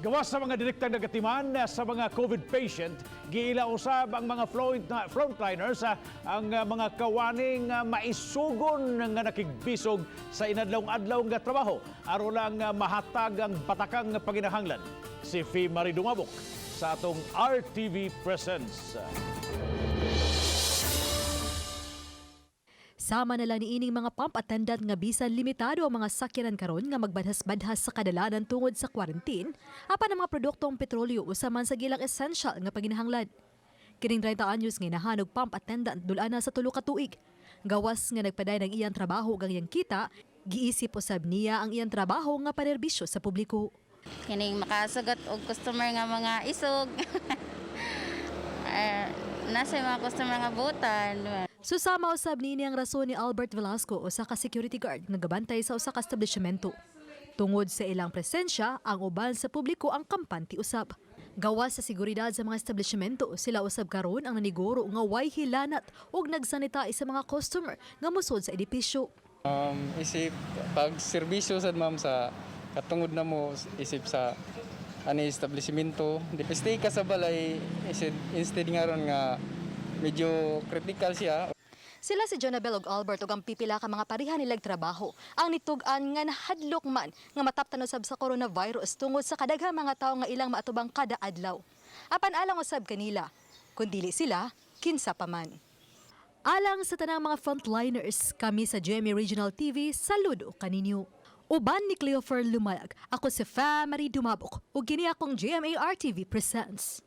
Gawas sa mga direktang nagatiman sa mga COVID patient, giila usab ang mga frontliners ang mga kawaning maisugon nga nakigbisog sa inadlawng-adlaw nga trabaho aron lang mahatag ang batakang paginahanglan. Si Fee Marie Dumabok sa atong RTV Presence. Sama na lang niining mga pump attendant nga bisan limitado ang mga sakyanan karon nga magbadhas-badhas sa kadalanan tungod sa quarantine, apan ang mga produktong petrolyo usaman sa gilang essential nga paginahanglan. Kining 30 anyos nga nahanog pump attendant dulana sa tulo ka tuig. Gawas nga nagpaday ng iyang trabaho ug iyang kita, giisip usab niya ang iyang trabaho nga panerbisyo sa publiko. Kining makasagot og customer nga mga isog. Nasa mga customer nga butan. Susama usab niini ang rason ni Albert Velasco usa ka security guard nga gabantay sa usa ka establishmento. Tungod sa ilang presensya, ang uban sa publiko ang kampante usab. Gawas sa seguridad sa mga establishmento, sila usab karon ang naniguro nga way hilanat ug nagsanitay sa mga customer nga musod sa edipisyo. Isip pag serbisyo sad ma'am sa katungod na mo isip sa ani establishmento, stay ka sa balay instead nga ron nga medyo critical siya. Sila si Jonabel ug Albert ug ang pipila ka mga pareha nilag trabaho. Ang nitug-an nga nahadlok man nga mataptan usab sa coronavirus tungod sa kadaghang mga tawo nga ilang maatubang kada adlaw. Apan alang usab kanila, kun dili sila, kinsa pa man. Alang sa tanang mga frontliners, kami sa GMA Regional TV saludo kaninyo. Uban ni Cleofer Lumayag, ako si Fee Marie Dumabok ug kini akong GMA RTV Presents.